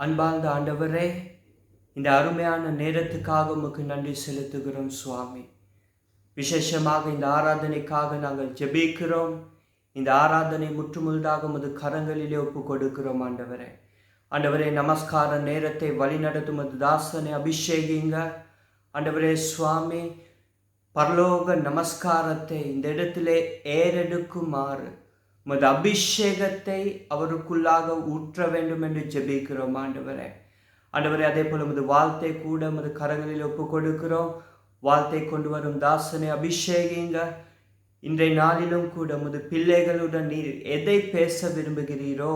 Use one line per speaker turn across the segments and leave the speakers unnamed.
அன்பார்ந்த ஆண்டவரே, இந்த அருமையான நேரத்துக்காக உமக்கு நன்றி செலுத்துகிறோம் சுவாமி. விசேஷமாக இந்த ஆராதனைக்காக நாங்கள் ஜெபிக்கிறோம். இந்த ஆராதனை முற்றுமுழுதாக உமது கரங்களிலே ஒப்பு கொடுக்கிறோம் ஆண்டவரே. ஆண்டவரே, நமஸ்கார நேரத்தை வழிநடத்தும் தாசனை அபிஷேகிங்க ஆண்டவரே. சுவாமி, பரலோக நமஸ்காரத்தை இந்த இடத்திலே ஏறெடுக்குமாறு உமது அபிஷேகத்தை அவருக்குள்ளாக ஊற்ற வேண்டும் என்று ஜெபிக்கிறோம் ஆண்டவரே. ஆண்டவரே, அதே போல உமது வாழ்த்தை கூட உமது கரங்களில் ஒப்பு கொடுக்கிறோம். வாழ்த்தை கொண்டு வரும் தாசனை அபிஷேகிங்க. இன்றைய நாளிலும் கூட உமது பிள்ளைகளுடன் நீர் எதை பேச விரும்புகிறீரோ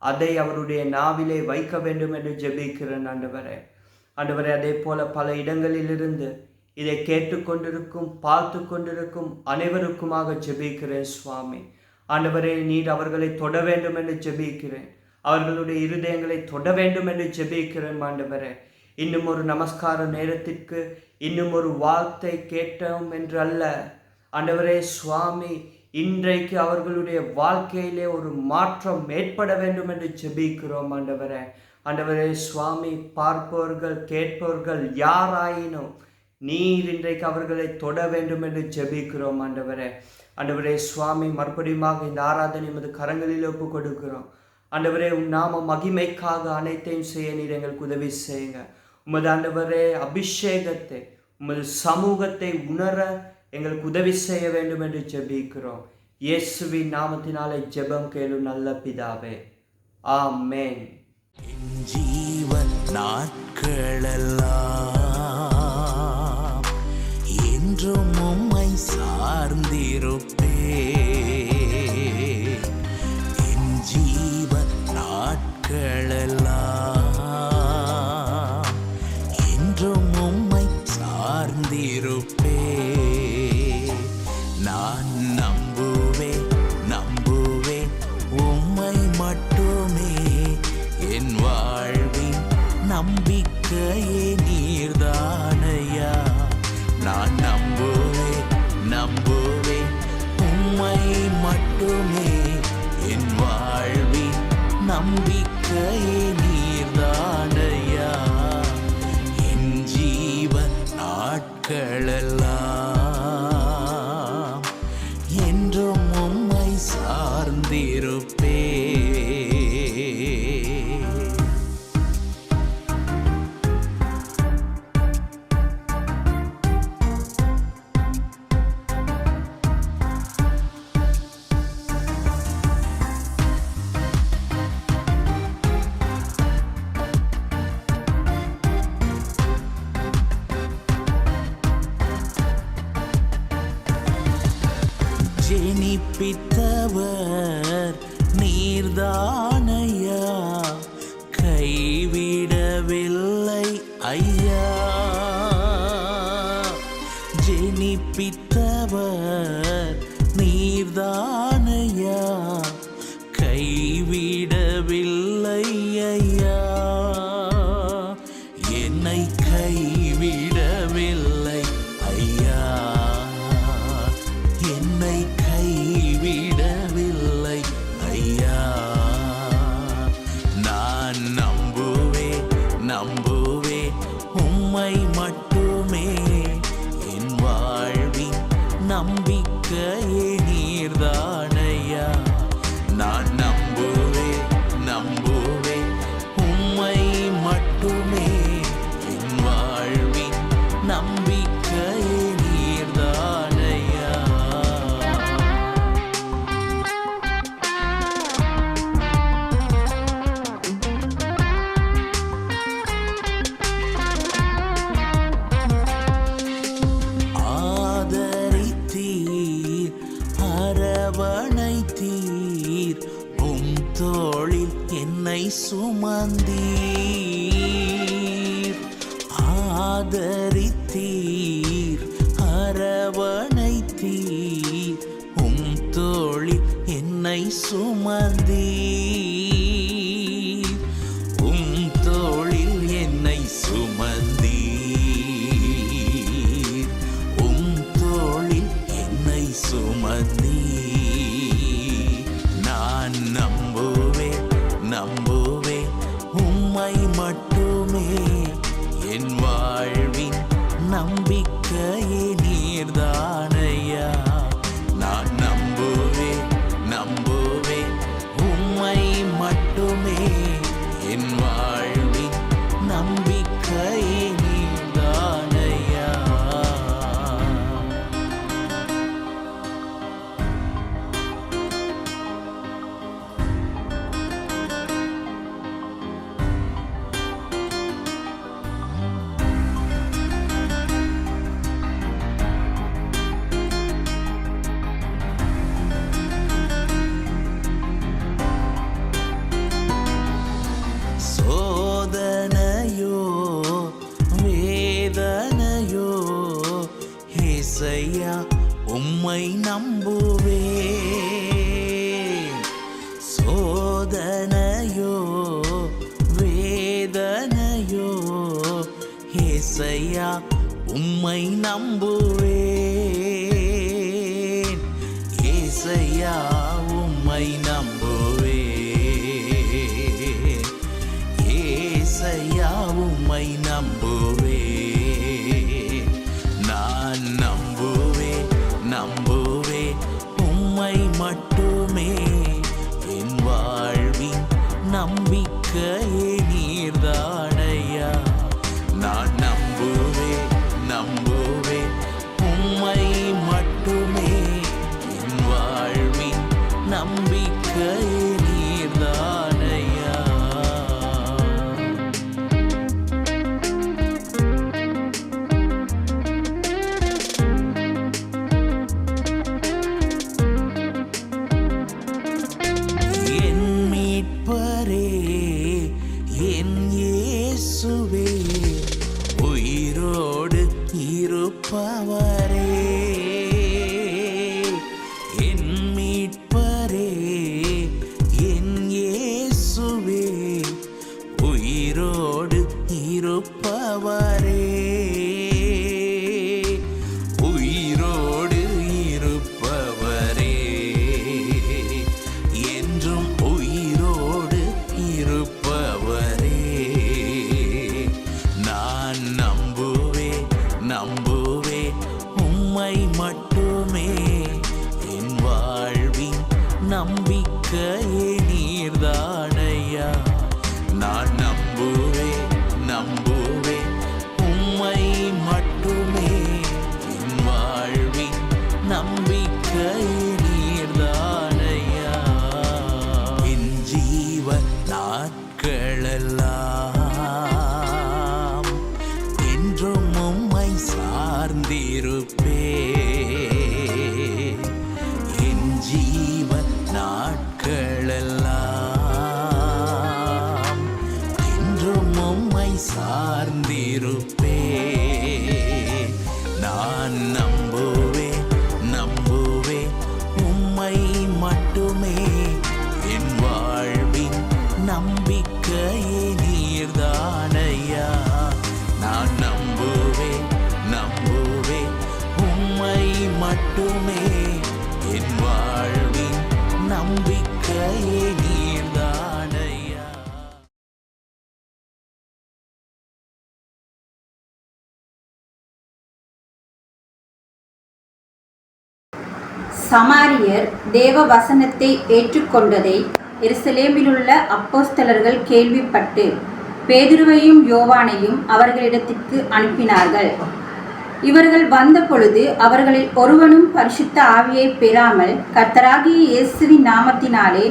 அதை அவருடைய நாவிலே வைக்க வேண்டும் என்று ஜெபிக்கிறேன் ஆண்டவரே. ஆண்டவரே, அதே போல பல இடங்களிலிருந்து இதை கேட்டுக்கொண்டிருக்கும் பார்த்து கொண்டிருக்கும் அனைவருக்குமாக ஜெபிக்கிறேன் சுவாமி. ஆண்டவரே, நீர் அவர்களை தொட வேண்டும் என்று ஜெபிக்கிறேன். அவர்களுடைய இருதயங்களை தொட வேண்டும் என்று ஜெபிக்கிறேன் ஆண்டவரே. இன்னும் ஒரு நமஸ்கார நேரத்திற்கு இன்னும் ஒரு வார்த்தை கேட்டோம் என்று அல்ல ஆண்டவரே. சுவாமி, இன்றைக்கு அவர்களுடைய வாழ்க்கையிலே ஒரு மாற்றம் ஏற்பட வேண்டும் என்று ஜெபிக்கிறோம் ஆண்டவரே. ஆண்டவரே சுவாமி, பார்ப்பவர்கள் கேட்பவர்கள் யாராயினும் நீர் இன்றைக்கு அவர்களை தொட வேண்டும் என்று ஜெபிக்கிறோம் ஆண்டவரே. ஆண்டவரே சுவாமி, மறுபடியும் இந்த ஆராதனை உமது கரங்களில் ஒப்பு கொடுக்கிறோம் ஆண்டவரே. உம் நாம மகிமைக்காக அனைத்தையும் செய்ய நீர் எங்களுக்கு உதவி செய்யுங்க. உமது ஆண்டவரே அபிஷேகத்தை உமது சமூகத்தை உணர எங்களுக்கு உதவி செய்ய வேண்டும் என்று ஜெபிக்கிறோம். இயேசுவின் நாமத்தினாலே ஜெபம் கேளும் நல்ல பிதாவே, ஆமென்.
ஜீவன் நாட்களெல்லாம் என்றும் உம்மை சார்ந்திருப்பே. என் ஜீவன் நாட்களெல்லாம் என்றும் உம்மை சார்ந்திருப்பே. நான் நம்புவேன் உம்மை மட்டுமே. என் வாழ்வின் நம்பிக்கையே நீர்தானையா. நான் நம்புவேன் உம்மை மட்டுமே. என் வாழ்வின் நம்பிக்கையே நீர்தானையா. என் ஜீவன் நாட்களெல்லாம் என்றும் உம்மை சார்ந்திருப்பே. ஜெனிப்பித்தவர் நீர்தானையா. கைவிடவில்லை ஐயா. ஜெனிப்பித்தவர் நீர்தானையா. கைவிடவில்லை ஐயா. என்னை கைவிடவில்லை ஐயா. என்னை கைவிடவில்லை ஐயா. நான் நம்புவேன் உம்மை மட்டுமே. என் வாழ்வின் நம்பிக்கையே நீர்தானையா. நான் நம்புவேன் உம்மை மட்டுமே. என் வாழ்வின் நம்பிக்கையே நீர்தானையா. ஆதரித்தீர் அரவணைத்தீர். உம் தோளில் என்னை சுமந்தீர். ஆதரித்தீர் அரவணைத்தீர். உம் தோளில் என்னை சுமந்தீர். உம் தோளில் என்னை சுமந்தீர். உம் தோளில் என்னை சுமந்தீர். நான் நம்புவேன் உம்மை உம்மை நம்புவேன். சோதனையோ வேதனையோ ஏசையா உம்மை நம்புவேன். ஏசையா உம்மை நம்புவேன். ஏசையா உம்மை நம்புவேன். நான் நம்புவேன் நம்புவேன் உம்மை மட்டுமே. என் வாழ்வின் நம்பிக்கையே நீர்தானையா. நான் நம்புவேன் நம்புவேன் உம்மை மட்டுமே. என் வாழ்வின் நம்பிக்கையே நீர்தானையா. என் மீட்பரே என் இயேசுவே உயிரோடு இருப்பவரே. என் மீட்பரே என் இயேசுவே உயிரோடு இருப்பவரே. உயிரோடு இருப்பவரே. என்றும் உயிரோடு இருப்பவரே. நான் நம்புவேன் நம்புவேன் உம்மை மட்டுமே. என் வாழ்வின் நம்பிக்கையே நீர்தானையா. நான் நம்புவேன் நம்புவேன் உம்மை மட்டுமே. என் வாழ்வின் நம்பிக்கையே நீர்தானையா. என் ஜீவ நாட்களெல்லாம் என்றும் உம்மை சார்ந்திருப்பேன். என் ஜீவ நாட்களெல்லாம் என்றும் உம்மை சார்ந்திருப்பேன். நான் நம்புவேன் நம்புவேன் உம்மை மட்டுமே. என் வாழ்வின் நம்பிக்கையே நீர்தானையா. நான் நம்புவேன் நம்புவேன் உம்மை மட்டுமே. என் வாழ்வின் நம்பிக்கையே நீர்தானையா.
சமாரியர் தேவ வசனத்தை ஏற்றுக்கொண்டதை எருசலேமிலுள்ள அப்போஸ்தலர்கள் கேள்விப்பட்டு பேதுருவையும் யோவானையும் அவர்களிடத்திற்கு அனுப்பினார்கள். இவர்கள் வந்த பொழுது அவர்களில் ஒருவனும் பரிசுத்த ஆவியை பெறாமல் கர்த்தராகிய இயேசுவின் நாமத்தினாலே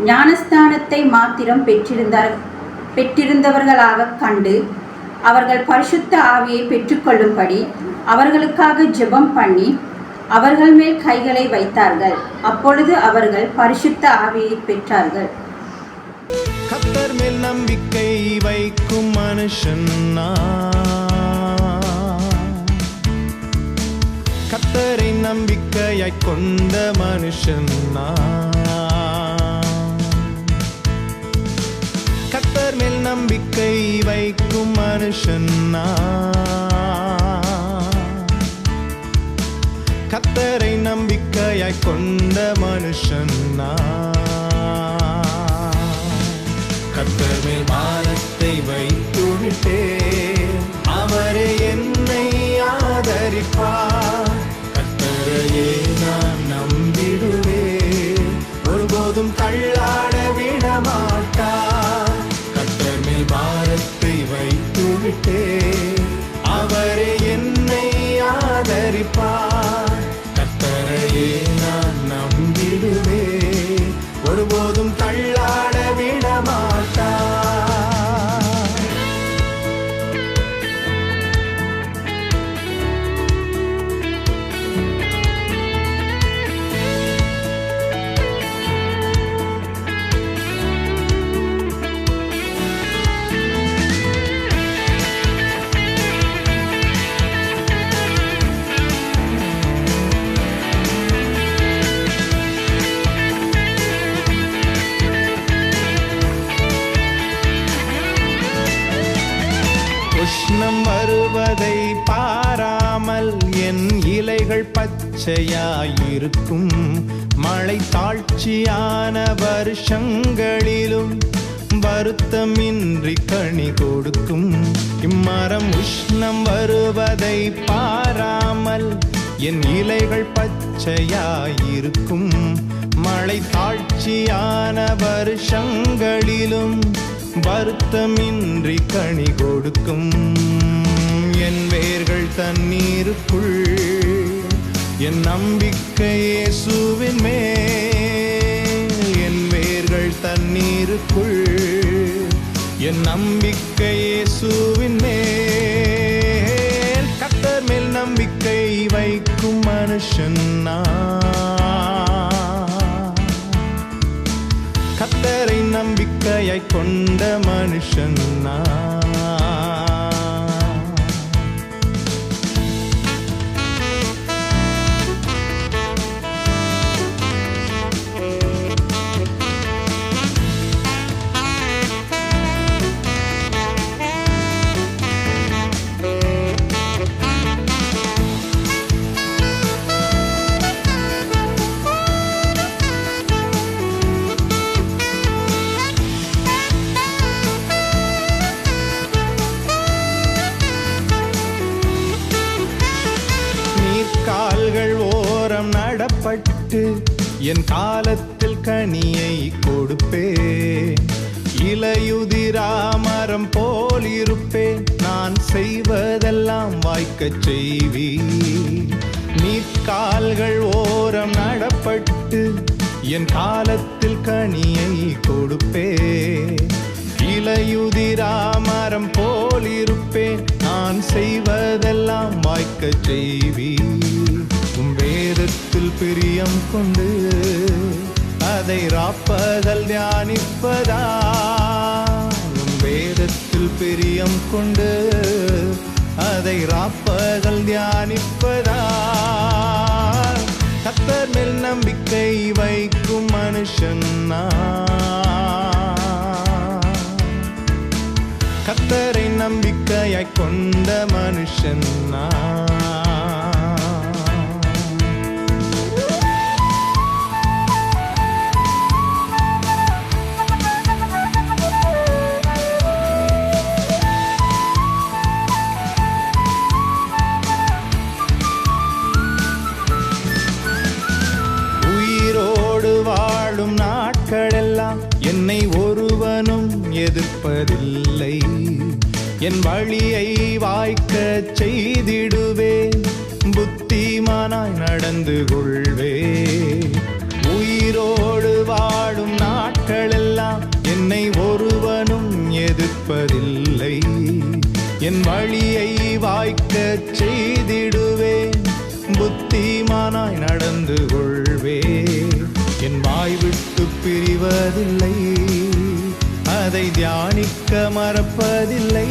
ஞானஸ்தானத்தை மாத்திரம் பெற்றிருந்தவர்களாக கண்டு அவர்கள் பரிசுத்த ஆவியை பெற்றுக்கொள்ளும்படி அவர்களுக்காக ஜெபம் பண்ணி அவர்கள் மேல் கைகளை வைத்தார்கள். அப்பொழுது அவர்கள் பரிசுத்த ஆவியை பெற்றார்கள்.
கர்த்தர் மேல் நம்பிக்கை வைக்கும் மனுஷன் கர்த்தரை நம்பிக்கையாய் கொண்ட மனுஷன் கர்த்தர் மேல் நம்பிக்கை வைக்கும் மனுஷன் கர்த்தரை நம்பிக்கையாய் கொண்ட மனுஷன் கர்த்தர் மேல் பாரத்தை வைத்து விட்டேன். அவரே என்னை ஆதரிப்பார். கர்த்தரையே நான் நம்பிடுவேன். ஒருபோதும் தள்ளாட விட மாட்டார். கர்த்தர் மேல் பாரத்தை வைத்து விட்டேன். அவரே என்னை ஆதரிப்பார். கர்த்தரையே நான் நம்பிடுவேன். ஒருபோதும் தள்ளாட விட மாட்டார். உஷ்ணம் வருவதை பாராமல் என் இலைகள் பச்சையாயிருக்கும். மழை தாழ்ச்சியான வருஷங்களிலும் வருத்தமின்றி கனி கொடுக்கும். இம்மரம் உஷ்ணம் வருவதை பாராமல் என் இலைகள் பச்சையாயிருக்கும். மழை தாழ்ச்சியான வருஷங்களிலும் வருத்தமின்றி கனி கொடுக்கும். என் வேர்கள் தண்ணீருக்குள், என் நம்பிக்கை இயேசுவின் மேல். என் வேர்கள் தண்ணீருக்குள், என் நம்பிக்கை இயேசுவின் மேல். கர்த்தர் மேல் நம்பிக்கை வைக்கும் மனுஷன் கர்த்தரை நம்பிக்கையாய் கொண்ட மனுஷன் கால்கள் ஓரம் நடப்பட்டு என் காலத்தில் கனியை கொடுப்பேன். இலையுதிராமரம் போல் இருப்பேன், நான் செய்வதெல்லாம் வாய்க்கச் செய்வீர். நீர் கால்கள் ஓரம் நடப்பட்டு என் காலத்தில் கனியை கொடுப்பேன். இலையுதிராமரம் போல் இருப்பேன், நான் செய்வதெல்லாம் வாய்க்கச் செய்வீர். உம் வேதத்தில் பிரியம் கொண்டு அதை ராப்பகல் தியானிப்பதா. உம் வேதத்தில் பிரியம் கொண்டு அதை ராப்பகல் தியானிப்பதா. கர்த்தர் மேல் நம்பிக்கை வைக்கும் மனுஷன் கர்த்தரை நம்பிக்கையாய் கொண்ட மனுஷன் உயிரோடு வாழும் நாட்களெல்லாம் என்னை ஒருவனும் எதிர்ப்பதில்லை. என் வழியை வாய்க்கச் செய்திடுவேன், புத்திமானாய் நடந்து கொள்வேன். உயிரோடு வாழும் நாட்களெல்லாம் என்னை ஒருவனும் எதிர்ப்பதில்லை. என் வழியை வாய்க்கச் செய்திடுவேன், புத்திமானாய் நடந்து கொள்வேன். என் வாய் விட்டு பிரிவதில்லை, அதை தியானிக்க மறப்பதில்லை.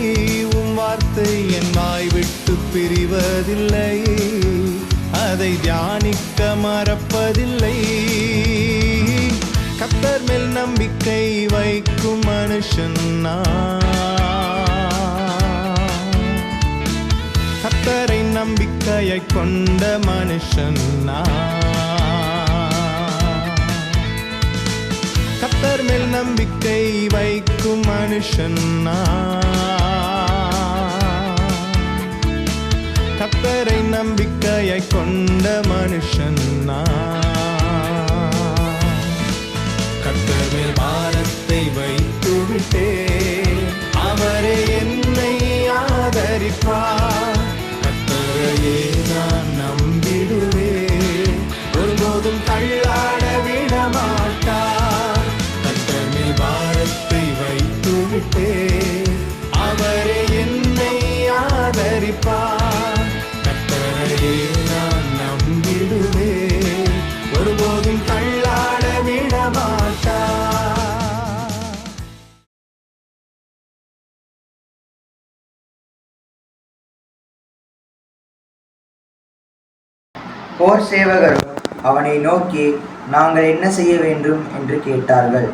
உம் வார்த்தை என் வாய் விட்டு பிரிவதில்லை, அதை தியானிக்க மறப்பதில்லை. கர்த்தர் மேல் நம்பிக்கை வைக்கும் மனுஷன் கர்த்தரை நம்பிக்கையாய் கொண்ட மனுஷன் கர்த்தர் மேல் நம்பிக்கை வைக்கும் மனுஷன் கர்த்தரை நம்பிக்கையாய் கொண்ட மனுஷன் கர்த்தர் மேல் பாரத்தை வைத்து விட்டேன், அவரே என்னை ஆதரிப்பார். கர்த்தரையே நான் நம்பிடுவேன், ஒருபோதும் தள்ளாட விடமாட்டார். கர்த்தர் மேல் பாரத்தை வைத்து விட்டேன், அவரே என்னை ஆதரிப்பார். கர்த்தரையே நான் நம்பிடுவேன், ஒருபோதும் தள்ளாட விடமாட்டார்.
போர் சேவகரும் அவனை நோக்கி, நாங்கள் என்ன செய்ய வேண்டும் என்று கேட்டார்கள்.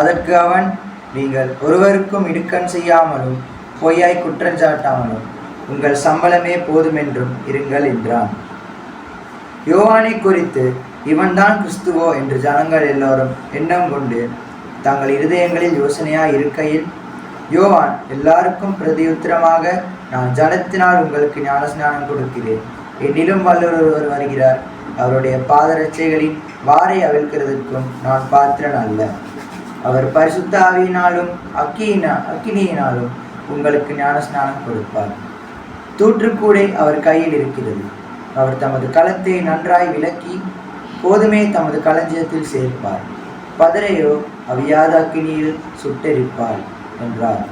அதற்கு அவன், நீங்கள் ஒருவருக்கும் இடுக்கண் செய்யாமலும் பொய்யாய் குற்றஞ்சாட்டாமலும் உங்கள் சம்பளமே போதுமென்றும் இருங்கள் என்றான். யோவானை குறித்து இவன்தான் கிறிஸ்துவோ என்று ஜனங்கள் எல்லோரும் எண்ணம் கொண்டு தங்கள் இருதயங்களில் யோசனையாய் இருக்கையில், யோவான் எல்லாருக்கும் பிரதியுத்தரமாக, நான் ஜலத்தினால் உங்களுக்கு ஞானஸ்நானம் கொடுக்கிறேன், என்னிலும் வல்லவர் ஒருவர் வருகிறார், அவருடைய பாதரட்சைகளின் வாரை அவிழ்க்கிறதுக்கும் நான் பாத்திரன் அல்ல. அவர் பரிசுத்த ஆவியினாலும் அக்கினியினாலும் உங்களுக்கு ஞானஸ்நானம் கொடுப்பார். தூற்றுக்கூடை அவர் கையில் இருக்கிறது. அவர் தமது களத்தை நன்றாய் விலக்கி கோதுமையை தமது களஞ்சியத்தில் சேர்ப்பார், பதரையோ அவியாத அக்கினியில் சுட்டெரிப்பார் என்றார்.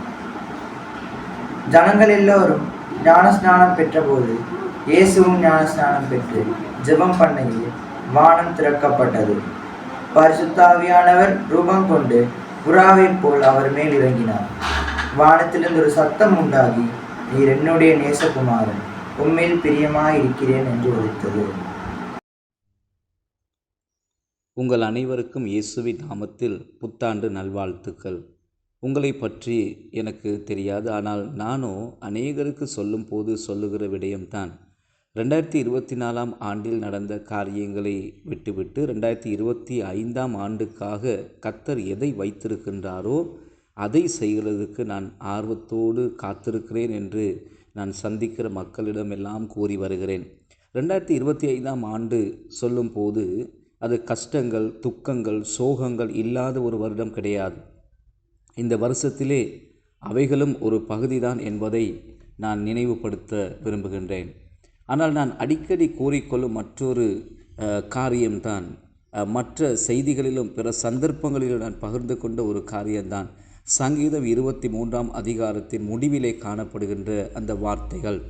ஜனங்கள் எல்லோரும் ஞானஸ்நானம் பெற்றபோது இயேசுவும் ஞானஸ்நானம் பெற்று ஜெபம் பண்ணையில் வானம் திறக்கப்பட்டது. பரிசுத்த ஆவியானவர் ரூபம் கொண்டு புறாவைப் போல் அவர் மேல் இறங்கினார். வானத்திலிருந்து ஒரு சத்தம் உண்டாகி, நீர் என்னுடைய நேசகுமாரன், உம்மேல் பிரியமாயிருக்கிறேன் என்று ஒலித்தது.
உங்கள் அனைவருக்கும் இயேசுவின் நாமத்தில் புத்தாண்டு நல்வாழ்த்துக்கள். உங்களை பற்றி எனக்கு தெரியாது, ஆனால் நானும் அநேகருக்கு சொல்லும் போது சொல்லுகிற விடயம்தான் 2024 ஆண்டில் நடந்த காரியங்களை விட்டுவிட்டு 2025 ஆண்டுக்காக கர்த்தர் எதை வைத்திருக்கின்றாரோ அதை செய்கிறதுக்கு நான் ஆர்வத்தோடு காத்திருக்கிறேன் என்று நான் சந்திக்கிற மக்களிடமெல்லாம் கூறி வருகிறேன். 2025 ஆண்டு சொல்லும் போது அது கஷ்டங்கள், துக்கங்கள், சோகங்கள் இல்லாத ஒரு வருடம் கிடையாது. இந்த வருஷத்திலே அவைகளும் ஒரு பகுதிதான் என்பதை நான் நினைவுபடுத்த விரும்புகின்றேன். ஆனால் நான் அடிக்கடி கூறிக்கொள்ளும் மற்றொரு காரியம்தான், மற்ற செய்திகளிலும் பிற சந்தர்ப்பங்களிலும் நான் பகிர்ந்து கொண்ட ஒரு காரியம்தான் சங்கீதம் 23 அதிகாரத்தின் முடிவிலே காணப்படுகின்ற அந்த வார்த்தைகள்.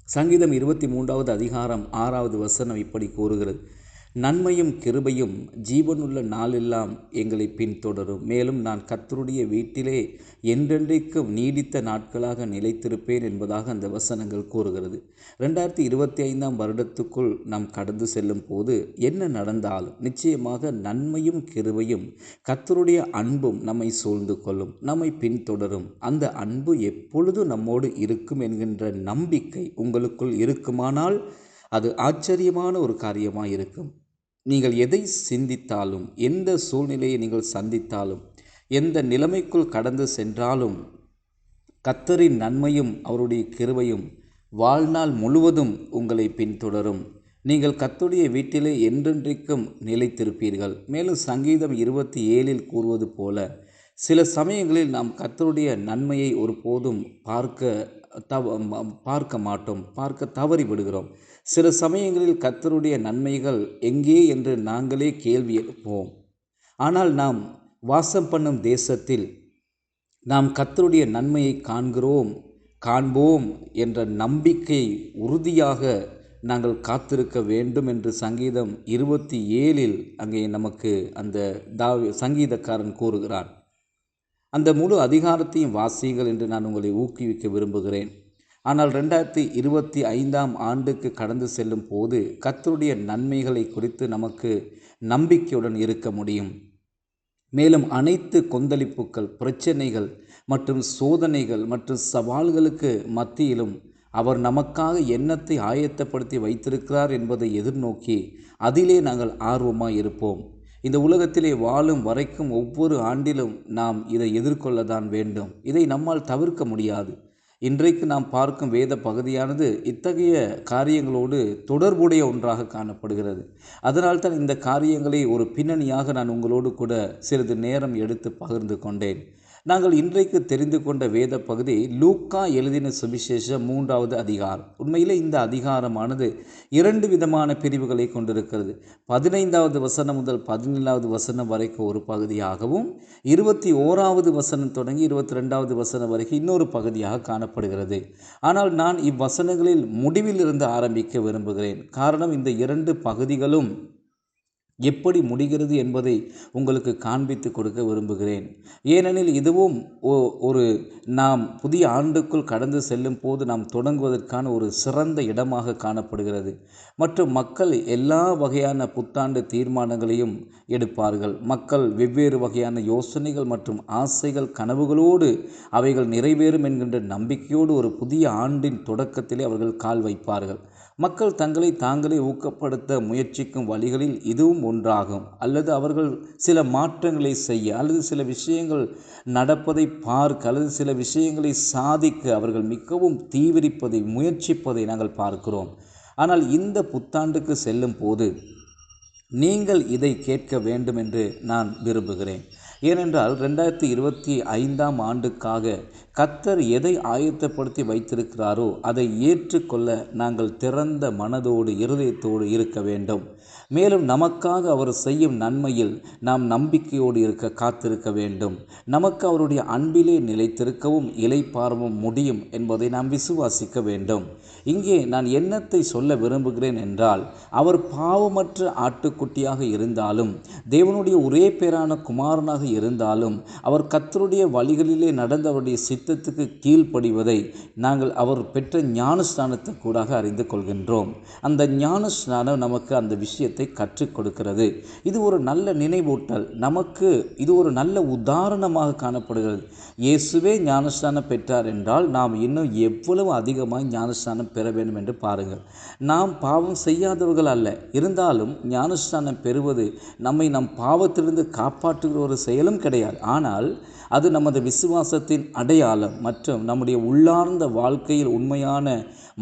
சங்கீதம் 23 அதிகாரம் 6வது வசனம் இப்படி கூறுகிறது, நன்மையும் கிருபையும் ஜீவனுள்ள நாளெல்லாம் எங்களை பின்தொடரும், மேலும் நான் கர்த்தருடைய வீட்டிலே என்றென்றைக்கும் நீடித்த நாட்களாக நிலைத்திருப்பேன் என்பதாக அந்த வசனங்கள் கூறுகிறது. 2025 வருடத்துக்குள் நாம் கடந்து செல்லும் போது என்ன நடந்தாலும் நிச்சயமாக நன்மையும் கிருபையும் கர்த்தருடைய அன்பும் நம்மை சூழ்ந்து கொள்ளும், நம்மை பின்தொடரும். அந்த அன்பு எப்பொழுதும் நம்மோடு இருக்கும் என்கின்ற நம்பிக்கை உங்களுக்குள் இருக்குமானால் அது ஆச்சரியமான ஒரு காரியமாக இருக்கும். நீங்கள் எதை சிந்தித்தாலும், எந்த சூழ்நிலையை நீங்கள் சந்தித்தாலும், எந்த நிலைமைக்குள் கடந்து சென்றாலும் கர்த்தரின் நன்மையும் அவருடைய கிருபையும் வாழ்நாள் முழுவதும் உங்களை பின்தொடரும். நீங்கள் கர்த்தருடைய வீட்டிலே என்றென்றைக்கும் நிலைத்திருப்பீர்கள். மேலும் சங்கீதம் 27 கூறுவது போல, சில சமயங்களில் நாம் கர்த்தருடைய நன்மையை ஒருபோதும் பார்க்க மாட்டோம், பார்க்க தவறி விடுகிறோம். சில சமயங்களில் கர்த்தருடைய நன்மைகள் எங்கே என்று நாங்களே கேள்வி எழுப்புவோம். ஆனால் நாம் வாசம் பண்ணும் தேசத்தில் நாம் கர்த்தருடைய நன்மையை காண்போம் என்ற நம்பிக்கை உறுதியாக நாங்கள் காத்திருக்க வேண்டும் என்று சங்கீதம் 27 அங்கே நமக்கு அந்த சங்கீதக்காரன் கூறுகிறான். அந்த முழு அதிகாரத்தையும் வாசியுங்கள் என்று நான் உங்களை ஊக்குவிக்க விரும்புகிறேன். ஆனால் 2025 ஆண்டுக்கு கடந்து செல்லும் போது கர்த்தருடைய நன்மைகளை குறித்து நமக்கு நம்பிக்கையுடன் இருக்க முடியும். மேலும் அனைத்து கொந்தளிப்புகள், பிரச்சனைகள் மற்றும் சோதனைகள் மற்றும் சவால்களுக்கு மத்தியிலும் அவர் நமக்காக எண்ணத்தை ஆயத்தப்படுத்தி வைத்திருக்கிறார் என்பதை எதிர்நோக்கி அதிலே நாங்கள் ஆர்வமாக இருப்போம். இந்த உலகத்திலே வாழும் வரைக்கும் ஒவ்வொரு ஆண்டிலும் நாம் இதை எதிர்கொள்ளத்தான் வேண்டும். இதை நம்மால் தவிர்க்க முடியாது. இன்றைக்கு நாம் பார்க்கும் வேத பகுதியானது இத்தகைய காரியங்களோடு தொடர்புடைய ஒன்றாக காணப்படுகிறது. அதனால்தான் இந்த காரியங்களை ஒரு பின்னணியாக நான் உங்களோடு கூட சிறிது நேரம் எடுத்து பகிர்ந்து கொண்டேன். நாங்கள் இன்றைக்கு தெரிந்து கொண்ட வேத பகுதி லூக்கா எழுதின சுவிசேஷம் 3வது அதிகாரம். உண்மையிலே இந்த அதிகாரமானது 2 விதமான பிரிவுகளை கொண்டிருக்கிறது. 15வது வசனம் முதல் 17வது வசனம் வரைக்கும் ஒரு பகுதியாகவும், 21வது வசனம் தொடங்கி 22வது வசனம் வரைக்கும் இன்னொரு பகுதியாக காணப்படுகிறது. ஆனால் நான் இவ்வசனங்களில் முடிவில் இருந்து ஆரம்பிக்க விரும்புகிறேன். காரணம், இந்த 2 பகுதிகளும் எப்படி முடிகிறது என்பதை உங்களுக்கு காண்பித்து கொடுக்க விரும்புகிறேன். ஏனெனில் இதுவும் ஒரு நாம் புதிய ஆண்டுக்குள் கடந்து செல்லும் போது நாம் தொடங்குவதற்கான ஒரு சிறந்த இடமாக காணப்படுகிறது. மற்றும் மக்கள் எல்லா வகையான புத்தாண்டு தீர்மானங்களையும் எடுப்பார்கள். மக்கள் வெவ்வேறு வகையான யோசனைகள் மற்றும் ஆசைகள் கனவுகளோடு அவைகள் நிறைவேறும் என்கின்ற நம்பிக்கையோடு ஒரு புதிய ஆண்டின் தொடக்கத்திலே அவர்கள் கால் வைப்பார்கள். மக்கள் தங்களை தாங்களே ஊக்கப்படுத்த முயற்சிக்கும் வழிகளில் இதுவும் ஒன்றாகும். அல்லது அவர்கள் சில மாற்றங்களை செய்ய அல்லது சில விஷயங்கள் நடப்பதை பார்க்க அல்லது சில விஷயங்களை சாதிக்க அவர்கள் மிகவும் தீவிரிப்பதை முயற்சிப்பதை நாங்கள் பார்க்கிறோம். ஆனால் இந்த புத்தாண்டுக்கு செல்லும் போது நீங்கள் இதை கேட்க வேண்டும் என்று நான் விரும்புகிறேன். ஏனென்றால் 2025ஆம் ஆண்டுக்காக கர்த்தர் எதை ஆயத்தப்படுத்தி வைத்திருக்கிறாரோ அதை ஏற்றுக்கொள்ள நாங்கள் திறந்த மனதோடு இருதயத்தோடு இருக்க வேண்டும். மேலும் நமக்காக அவர் செய்யும் நன்மையில் நாம் நம்பிக்கையோடு இருக்க காத்திருக்க வேண்டும். நமக்கு அவருடைய அன்பிலே நிலைத்திருக்கவும் இளைப்பாறவும் முடியும் என்பதை நாம் விசுவாசிக்க வேண்டும். இங்கே நான் என்னத்தை சொல்ல விரும்புகிறேன் என்றால், அவர் பாவமற்ற ஆட்டுக்குட்டியாக இருந்தாலும் தேவனுடைய ஒரே பேரான குமாரனாக இருந்தாலும் அவர் கர்த்தருடைய வழிகளிலே நடந்த அவருடைய சித்தத்துக்கு கீழ்ப்படிவதை நாங்கள் அவர் பெற்ற ஞானஸ்நானத்தை கூடாக அறிந்து கொள்கின்றோம். அந்த ஞானஸ்நானம் நமக்கு அந்த விஷயத்தை கற்றுக் கொடுக்கிறது. இது ஒரு நல்ல நினைவூட்டல், நமக்கு இது ஒரு நல்ல உதாரணமாக காணப்படுகிறது. இயேசுவே ஞானஸ்நானம் பெற்றார் என்றால் நாம் இன்னும் எவ்வளவு அதிகமாக ஞானஸ்நானம் பெற வேண்டும் என்று பாருங்கள். நாம் பாவம் செய்யாதவர்கள் அல்ல, இருந்தாலும் ஞானஸ்நானம் பெறுவது நம்மை நம் பாவத்திலிருந்து காப்பாற்றுகிற ஒரு செயலும் கிடையாது. ஆனால் அது நமது விசுவாசத்தின் அடையாளம் மற்றும் நம்முடைய உள்ளார்ந்த வாழ்க்கையில் உண்மையான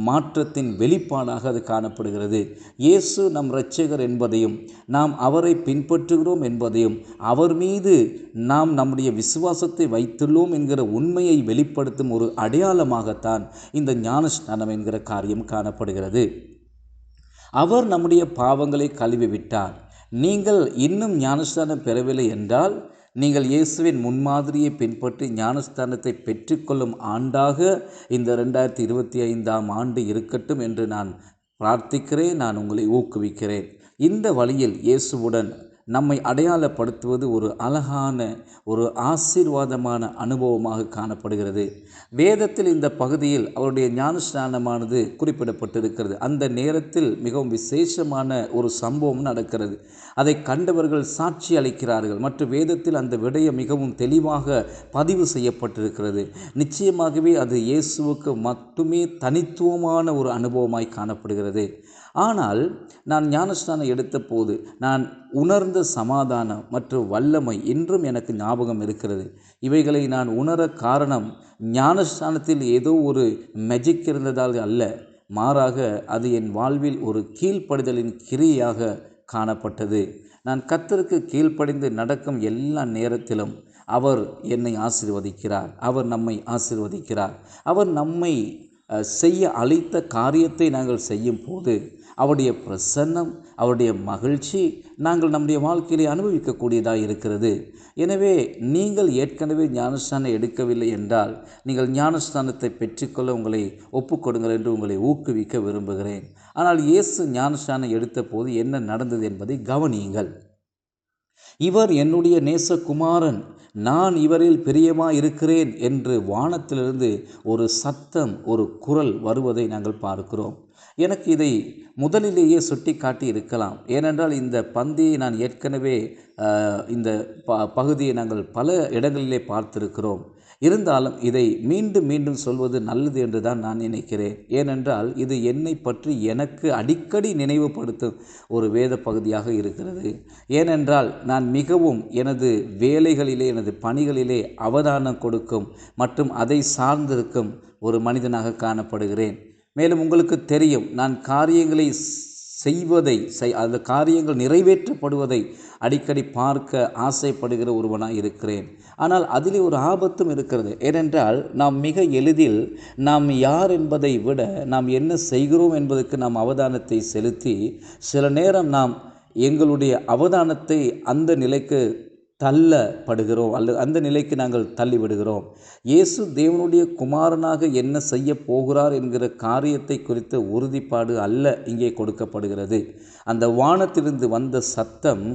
மாற்றத்தின் வெளிப்பாடாக அது காணப்படுகிறது. இயேசு நம் இரட்சகர் என்பதையும் நாம் அவரை பின்பற்றுகிறோம் என்பதையும் அவர் மீது நாம் நம்முடைய விசுவாசத்தை வைத்துள்ளோம் என்கிற உண்மையை வெளிப்படுத்தும் ஒரு அடையாளமாகத்தான் இந்த ஞானஸ்நானம் என்கிற காரியம் காணப்படுகிறது. அவர் நம்முடைய பாவங்களை கழுவிவிட்டார். நீங்கள் இன்னும் ஞானஸ்நானம் பெறவில்லை என்றால் நீங்கள் இயேசுவின் முன்மாதிரியை பின்பற்றி ஞானஸ்தானத்தை பெற்றுக்கொள்ளும் ஆண்டாக இந்த 2025ஆம் ஆண்டு இருக்கட்டும் என்று நான் பிரார்த்திக்கிறேன். நான் உங்களை ஊக்குவிக்கிறேன். இந்த வழியில் இயேசுவுடன் நம்மை அடையாளப்படுத்துவது ஒரு அழகான ஒரு ஆசீர்வாதமான அனுபவமாக காணப்படுகிறது. வேதத்தில் இந்த பகுதியில் அவருடைய ஞானஸ்நானமானது குறிப்பிடப்பட்டிருக்கிறது. அந்த நேரத்தில் மிகவும் விசேஷமான ஒரு சம்பவம் நடக்கிறது. அதை கண்டவர்கள் சாட்சி அளிக்கிறார்கள் மற்றும் வேதத்தில் அந்த விடயம் மிகவும் தெளிவாக பதிவு செய்யப்பட்டிருக்கிறது. நிச்சயமாகவே அது இயேசுவுக்கு மட்டுமே தனித்துவமான ஒரு அனுபவமாய் காணப்படுகிறது. ஆனால் நான் ஞானஸ்நானம் எடுத்த போது நான் உணர்ந்த சமாதானம் மற்றும் வல்லமை இன்றும் எனக்கு ஞாபகம் இருக்கிறது. இவைகளை நான் உணர காரணம் ஞானஸ்நானத்தில் ஏதோ ஒரு மேஜிக் இருந்ததால் அல்ல, மாறாக அது என் வாழ்வில் ஒரு கீழ்ப்படிதலின் கிரியையாக காணப்பட்டது. நான் கர்த்தருக்கு கீழ்ப்படிந்து நடக்கும் எல்லா நேரத்திலும் அவர் என்னை ஆசீர்வதிக்கிறார். அவர் நம்மை ஆசீர்வதிக்கிறார். அவர் நம்மை செய்ய அழைத்த காரியத்தை நாங்கள் செய்யும் போது அவருடைய பிரசன்னம், அவருடைய மகிழ்ச்சி நாங்கள் நம்முடைய வாழ்க்கையிலே அனுபவிக்கக்கூடியதாக இருக்கிறது. எனவே நீங்கள் ஏற்கனவே ஞானஸ்நானம் எடுக்கவில்லை என்றால் நீங்கள் ஞானஸ்நானத்தை பெற்றுக்கொள்ள உங்களை ஒப்புக்கொடுங்கள் என்று உங்களை ஊக்குவிக்க விரும்புகிறேன். ஆனால் இயேசு ஞானஸ்நானம் எடுத்த போது என்ன நடந்தது என்பதை கவனியுங்கள். இவர் என்னுடைய நேசகுமாரன், நான் இவரில் பிரியமாக இருக்கிறேன் என்று வானத்திலிருந்து ஒரு சத்தம், ஒரு குரல் வருவதை நாங்கள் பார்க்கிறோம். எனக்கு இதை முதலிலேயே சுட்டி காட்டி இருக்கலாம். ஏனென்றால் இந்த பந்தியை நான் ஏற்கனவே இந்த பகுதியை நாங்கள் பல இடங்களிலே பார்த்திருக்கிறோம். இருந்தாலும் இதை மீண்டும் மீண்டும் சொல்வது நல்லது என்று தான் நான் நினைக்கிறேன். ஏனென்றால் இது என்னை பற்றி எனக்கு அடிக்கடி நினைவுபடுத்தும் ஒரு வேத பகுதியாக இருக்கிறது. ஏனென்றால் நான் மிகவும் எனது வேலைகளிலே, எனது பணிகளிலே அவதானம் கொடுக்கும் மற்றும் அதை சார்ந்திருக்கும் ஒரு மனிதனாக காணப்படுகிறேன். மேலும் உங்களுக்கு தெரியும், நான் காரியங்களை அந்த காரியங்கள் நிறைவேற்றப்படுவதை அடிக்கடி பார்க்க ஆசைப்படுகிற ஒருவனாக இருக்கிறேன். ஆனால் அதிலே ஒரு ஆபத்தும் இருக்கிறது. ஏனென்றால் நாம் மிக எளிதில் நாம் யார் என்பதை விட நாம் என்ன செய்கிறோம் என்பதற்கு நாம் அவதானத்தை செலுத்தி சில நேரம் நாம் எங்களுடைய அவதானத்தை அந்த நிலைக்கு தள்ளப்படுகிறோம் அல்லது அந்த நிலைக்கு நாங்கள் தள்ளிவிடுகிறோம். இயேசு தேவனுடைய குமாரனாக என்ன செய்ய போகிறார் என்கிற காரியத்தை குறித்த உறுதிப்பாடு அல்ல இங்கே கொடுக்கப்படுகிறது. அந்த வானத்திலிருந்து வந்த சத்தம்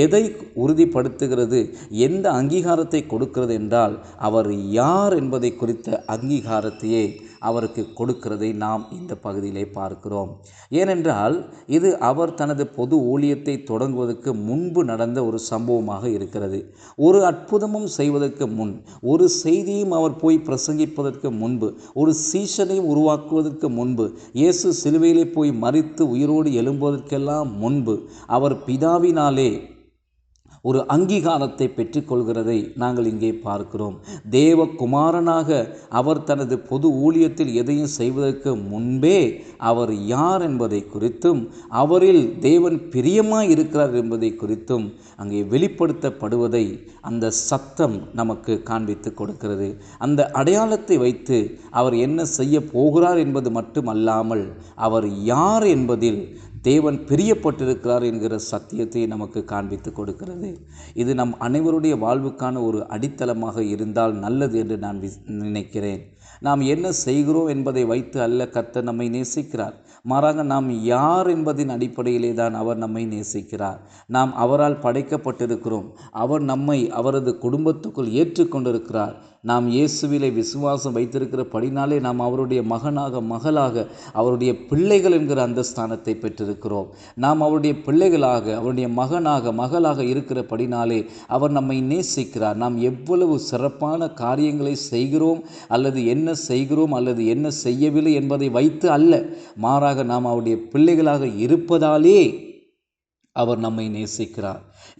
எதை உறுதிப்படுத்துகிறது, எந்த அங்கீகாரத்தை கொடுக்கிறது என்றால் அவர் யார் என்பதை குறித்த அங்கீகாரத்தையே அவருக்கு கொடுக்கிறதை நாம் இந்த பகுதியிலே பார்க்கிறோம். ஏனென்றால் இது அவர் தனது பொது ஊழியத்தை தொடங்குவதற்கு முன்பு நடந்த ஒரு சம்பவமாக இருக்கிறது. ஒரு அற்புதமும் செய்வதற்கு முன், ஒரு செய்தியும் அவர் போய் பிரசங்கிப்பதற்கு முன்பு, ஒரு சீஷனையும் உருவாக்குவதற்கு முன்பு, இயேசு சிலுவையிலே போய் மரித்து உயிரோடு எழும்புவதற்கெல்லாம் முன்பு அவர் பிதாவினாலே ஒரு அங்கீகாரத்தை பெற்றுக்கொள்கிறதை நாங்கள் இங்கே பார்க்கிறோம். தேவகுமாரனாக அவர் தனது பொது ஊழியத்தில் எதையும் செய்வதற்கு முன்பே அவர் யார் என்பதை குறித்தும் அவரில் தேவன் பிரியமாய் இருக்கிறார் என்பதை குறித்தும் அங்கே வெளிப்படுத்தப்படுவதை அந்த சத்தம் நமக்கு காண்பித்து கொடுக்கிறது. அந்த அடையாளத்தை வைத்து அவர் என்ன செய்ய போகிறார் என்பது மட்டுமல்லாமல் அவர் யார் என்பதில் தேவன் பிரியப்பட்டிருக்கிறார் என்கிற சத்தியத்தை நமக்கு காண்பித்து கொடுக்கிறது. இது நம் அனைவருடைய வாழ்வுக்கான ஒரு அடித்தளமாக இருந்தால் நல்லது என்று நான் நினைக்கிறேன். நாம் என்ன செய்கிறோம் என்பதை வைத்து அல்ல கர்த்தர் நம்மை நேசிக்கிறார். மாறாக நாம் யார் என்பதின் அடிப்படையிலே தான் அவர் நம்மை நேசிக்கிறார். நாம் அவரால் படைக்கப்பட்டிருக்கிறோம். அவர் நம்மை அவரது குடும்பத்துக்குள் ஏற்றுக்கொண்டிருக்கிறார். நாம் இயேசுவிலே விசுவாசம் வைத்திருக்கிறபடினாலே நாம் அவருடைய மகனாக மகளாக அவருடைய பிள்ளைகள் என்கிற அந்த ஸ்தானத்தை பெற்றிருக்கிறோம். நாம் அவருடைய பிள்ளைகளாக அவருடைய மகனாக மகளாக இருக்கிறபடினாலே அவர் நம்மை நேசிக்கிறார். நாம் எவ்வளவு சிறப்பான காரியங்களை செய்கிறோம் அல்லது என்ன செய்கிறோம் அல்லது என்ன செய்யவில்லை என்பதை வைத்து அல்ல, மாறாக நாம் அவருடைய பிள்ளைகளாக இருப்பதாலே அவர் நம்மை நேசிக்கிறார்.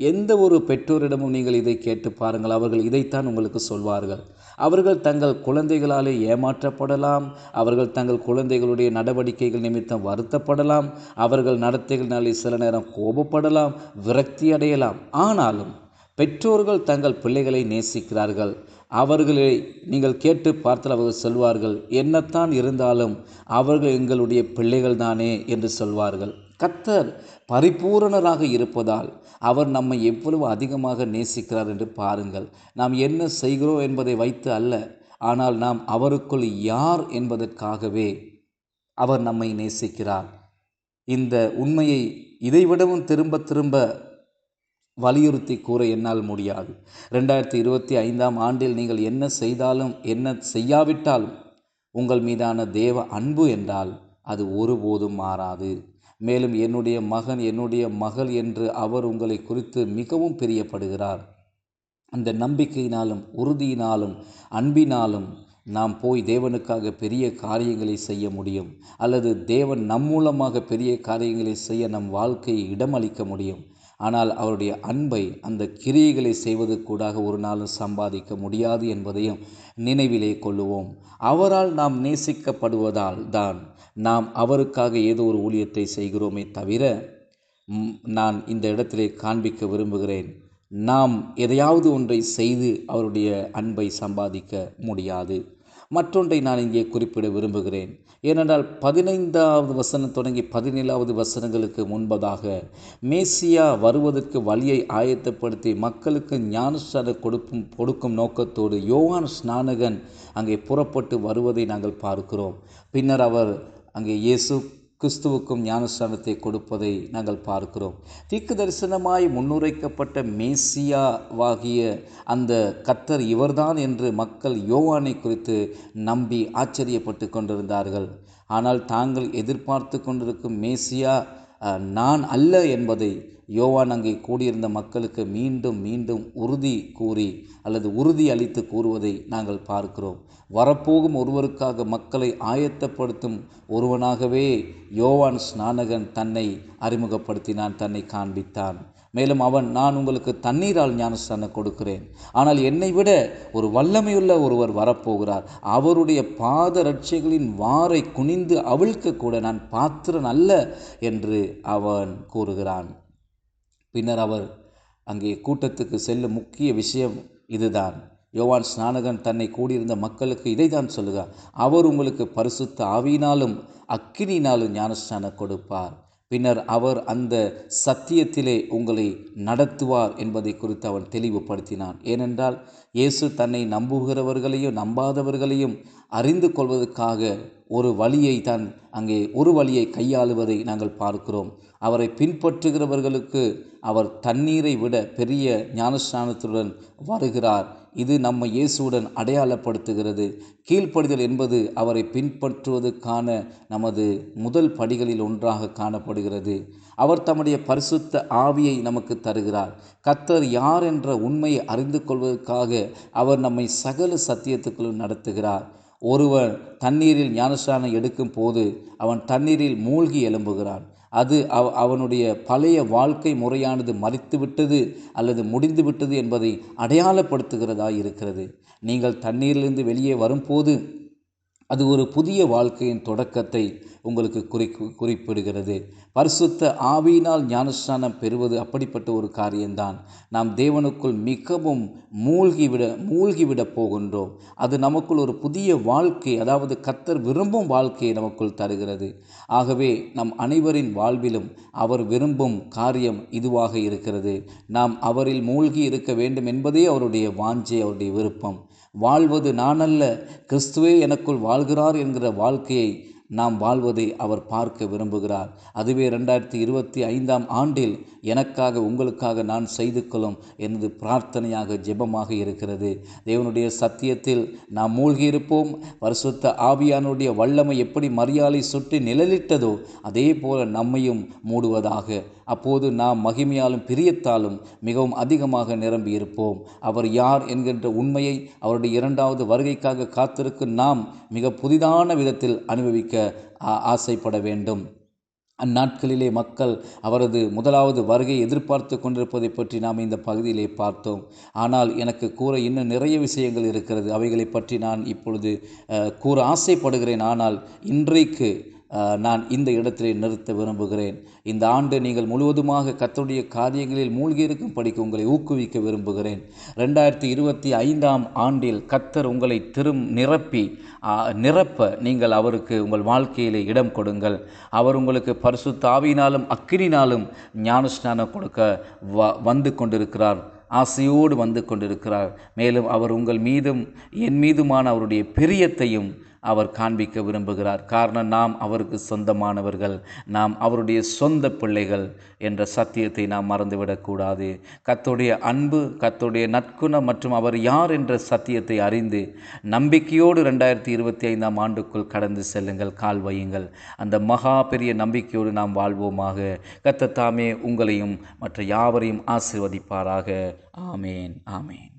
எந்த ஒரு பெற்றோரிடமும் நீங்கள் இதை கேட்டு பாருங்கள், அவர்கள் இதைத்தான் உங்களுக்கு சொல்வார்கள். அவர்கள் தங்கள் குழந்தைகளாலே ஏமாற்றப்படலாம், அவர்கள் தங்கள் குழந்தைகளுடைய நடவடிக்கைகள் நிமித்தம் வருத்தப்படலாம், அவர்கள் நடத்தைகளினாலே சில நேரம் கோபப்படலாம், விரக்தி அடையலாம். ஆனாலும் பெற்றோர்கள் தங்கள் பிள்ளைகளை நேசிக்கிறார்கள். அவர்களை நீங்கள் கேட்டு பார்த்தால் அவர்கள் சொல்வார்கள், என்னத்தான் இருந்தாலும் அவர்கள் எங்களுடைய பிள்ளைகள் தானே என்று சொல்வார்கள். கர்த்தர் பரிபூரணராக இருப்பதால் அவர் நம்மை எவ்வளவு அதிகமாக நேசிக்கிறார் என்று பாருங்கள். நாம் என்ன செய்கிறோம் என்பதை வைத்து அல்ல, ஆனால் நாம் அவருக்குள் யார் என்பதற்காகவே அவர் நம்மை நேசிக்கிறார். இந்த உண்மையை இதைவிடவும் திரும்ப திரும்ப வலியுறுத்தி கூற என்னால் முடியாது. 2025ஆம் ஆண்டில் நீங்கள் என்ன செய்தாலும் என்ன செய்யாவிட்டாலும் உங்கள் மீதான தேவ அன்பு என்றால் அது ஒருபோதும் மாறாது. மேலும் என்னுடைய மகன் என்னுடைய மகள் என்று அவர் உங்களை குறித்து மிகவும் பிரியப்படுகிறார். அந்த நம்பிக்கையினாலும் உறுதியினாலும் அன்பினாலும் நாம் போய் தேவனுக்காக பெரிய காரியங்களை செய்ய முடியும், அல்லது தேவன் நம் மூலமாக பெரிய காரியங்களை செய்ய நம் வாழ்க்கையை இடமளிக்க முடியும். ஆனால் அவருடைய அன்பை அந்த கிரியைகளை செய்வதற்கூடாக ஒரு நாளும் சம்பாதிக்க முடியாது என்பதையும் நினைவிலே கொள்ளுவோம். அவரால் நாம் நேசிக்கப்படுவதால் தான் நாம் அவருக்காக ஏதோ ஒரு ஊழியத்தை செய்கிறோமே தவிர, நான் இந்த இடத்திலே காண்பிக்க விரும்புகிறேன், நாம் எதையாவது ஒன்றை செய்து அவருடைய அன்பை சம்பாதிக்க முடியாது. மற்றொன்றை நான் இங்கே குறிப்பிட விரும்புகிறேன். ஏனென்றால் 15வது வசனம் தொடங்கி 17வது வசனங்களுக்கு முன்பதாக மேசியா வருவதற்கு வழியை ஆயத்தப்படுத்தி மக்களுக்கு ஞானஸ்நானம் கொடுக்கும் நோக்கத்தோடு யோவான் ஸ்நானகன் அங்கே புறப்பட்டு வருவதை நாங்கள் பார்க்கிறோம். பின்னர் அவர் அங்கே இயேசு கிறிஸ்துவுக்கும் ஞானஸ்நானத்தை கொடுப்பதை நாங்கள் பார்க்கிறோம். தீர்க்க தரிசனமாய் முன்னுரைக்கப்பட்ட மேசியாவாகிய அந்த கர்த்தர் இவர்தான் என்று மக்கள் யோவானை குறித்து நம்பி ஆச்சரியப்பட்டு கொண்டிருந்தார்கள். ஆனால் தாங்கள் எதிர்பார்த்து கொண்டிருக்கும் மேசியா நான் அல்ல என்பதை யோவான் அங்கே கூடியிருந்த மக்களுக்கு மீண்டும் மீண்டும் உறுதி கூறி அல்லது உறுதி அளித்து கூறுவதை நாங்கள் பார்க்கிறோம். வரப்போகும் ஒருவருக்காக மக்களை ஆயத்தப்படுத்தும் ஒருவனாகவே யோவான் ஸ்நானகன் தன்னை அறிமுகப்படுத்தினான், தன்னை காண்பித்தான். மேலும் அவன், நான் உங்களுக்கு தண்ணீரால் ஞானஸ்நானம் கொடுக்கிறேன், ஆனால் என்னை விட ஒரு வல்லமையுள்ள ஒருவர் வரப்போகிறார், அவருடைய பாத ரட்சைகளின் வாரை குனிந்து அவிழ்க்க கூட நான் பாத்திரன் அல்ல என்று அவன் கூறுகிறான். பின்னர் அவர் அங்கே கூட்டத்துக்கு செல்லும் முக்கிய விஷயம் இதுதான். யோவான் ஸ்நானகன் தன்னை கூடியிருந்த மக்களுக்கு இதை தான் சொல்லுகிறார், அவர் உங்களுக்கு பரிசுத்த ஆவியினாலும் அக்கினியினாலும் ஞானஸ்நானம் கொடுப்பார். பின்னர் அவர் அந்த சத்தியத்திலே உங்களை நடத்துவார் என்பதை குறித்து அவன் தெளிவுபடுத்தினான். ஏனென்றால் இயேசு தன்னை நம்புகிறவர்களையும் நம்பாதவர்களையும் அறிந்து கொள்வதற்காக ஒரு வழியை கையாளுவதை நாங்கள் பார்க்கிறோம். அவரை பின்பற்றுகிறவர்களுக்கு அவர் தண்ணீரை விட பெரிய ஞானஸ்நானத்துடன் வருகிறார். இது நம்ம இயேசுவுடன் அடையாளப்படுத்துகிறது. கீழ்ப்படிதல் என்பது அவரை பின்பற்றுவதற்கான நமது முதல் படிகளில் ஒன்றாக காணப்படுகிறது. அவர் தம்முடைய பரிசுத்த ஆவியை நமக்கு தருகிறார். கர்த்தர் யார் என்ற உண்மையை அறிந்து கொள்வதற்காக அவர் நம்மை சகல சத்தியத்துக்குள் நடத்துகிறார். ஒருவன் தண்ணீரில் ஞானஸ்நானம் எடுக்கும் போது அவன் தண்ணீரில் மூழ்கி எழும்புகிறான். அது அவனுடைய பழைய வாழ்க்கை முறையானது மறித்துவிட்டது அல்லது முடிந்துவிட்டது என்பதை அடையாளப்படுத்துகிறதா இருக்கிறது. நீங்கள் தண்ணீரிலிருந்து வெளியே வரும்போது அது ஒரு புதிய வாழ்க்கையின் தொடக்கத்தை உங்களுக்கு குறிப்பிடுகிறது. பரிசுத்த ஆவியினால் ஞானஸ்நானம் பெறுவது அப்படிப்பட்ட ஒரு காரியம்தான். நாம் தேவனுக்குள் மிகவும் மூழ்கிவிட போகின்றோம். அது நமக்குள் ஒரு புதிய வாழ்க்கை, அதாவது கர்த்தர் விரும்பும் வாழ்க்கையை நமக்குள் தருகிறது. ஆகவே நம் அனைவரின் வாழ்விலும் அவர் விரும்பும் காரியம் இதுவாக இருக்கிறது. நாம் அவரில் மூழ்கி இருக்க வேண்டும் என்பதே அவருடைய வாஞ்சை, அவருடைய விருப்பம். வாழ்வது நானல்ல, கிறிஸ்துவே எனக்குள் வாழ்கிறார் என்கிற வாழ்க்கையை நாம் வாழ்வதை அவர் பார்க்க விரும்புகிறார். அதுவே 2025 ஆண்டில் எனக்காக உங்களுக்காக நான் செய்து கொள்ளும் எனது பிரார்த்தனையாக ஜெபமாக இருக்கிறது. தேவனுடைய சத்தியத்தில் நாம் மூழ்கி இருப்போம். பரிசுத்த ஆவியானுடைய வல்லமை எப்படி மரியாதை சுற்றி நிழலிட்டதோ அதே போல நம்மையும் மூடுவதாக. அப்போது நாம் மகிமையாலும் பிரியத்தாலும் மிகவும் அதிகமாக நிரம்பி இருப்போம். அவர் யார் என்கின்ற உண்மையை அவருடைய இரண்டாவது வருகைக்காக காத்திருக்கும் நாம் மிக புதிதான விதத்தில் அனுபவிக்க ஆசைப்பட வேண்டும். அந்நாட்களிலே மக்கள் அவரது முதலாவது வருகை எதிர்பார்த்து கொண்டிருப்பதை பற்றி நாம் இந்த பகுதியிலே பார்த்தோம். ஆனால் எனக்கு கூற இன்னும் நிறைய விஷயங்கள் இருக்கிறது. அவைகளை பற்றி நான் இப்பொழுது கூற ஆசைப்படுகிறேன். ஆனால் இன்றைக்கு நான் இந்த இடத்திலே நிறுத்த விரும்புகிறேன். இந்த ஆண்டு நீங்கள் முழுவதுமாக கர்த்தருடைய காரியங்களில் மூழ்கியிருக்கும்படிக்கு உங்களை ஊக்குவிக்க விரும்புகிறேன். 2025 ஆண்டில் கர்த்தர் உங்களை நிரப்ப நீங்கள் அவருக்கு உங்கள் வாழ்க்கையிலே இடம் கொடுங்கள். அவர் உங்களுக்கு பரிசுத்த ஆவியினாலும் அக்கினினாலும் ஞானஸ்நானம் கொடுக்க வந்து கொண்டிருக்கிறார். ஆசையோடு வந்து கொண்டிருக்கிறார். மேலும் அவர் உங்கள் மீதும் என் மீதுமான அவருடைய பிரியத்தையும் அவர் காண்பிக்க விரும்புகிறார். காரணம், நாம் அவருக்கு சொந்தமானவர்கள், நாம் அவருடைய சொந்த பிள்ளைகள் என்ற சத்தியத்தை நாம் மறந்துவிடக்கூடாது. கர்த்தருடைய அன்பு, கர்த்தருடைய நற்குணம் மற்றும் அவர் யார் என்ற சத்தியத்தை அறிந்து நம்பிக்கையோடு 2025 ஆண்டுக்குள் கடந்து செல்லுங்கள், கால் வையுங்கள். அந்த மகா பெரிய நம்பிக்கையோடு நாம் வாழ்வோமாக. கர்த்தர் தாமே உங்களையும் மற்ற யாவரையும் ஆசீர்வதிப்பாராக. ஆமேன், ஆமேன்.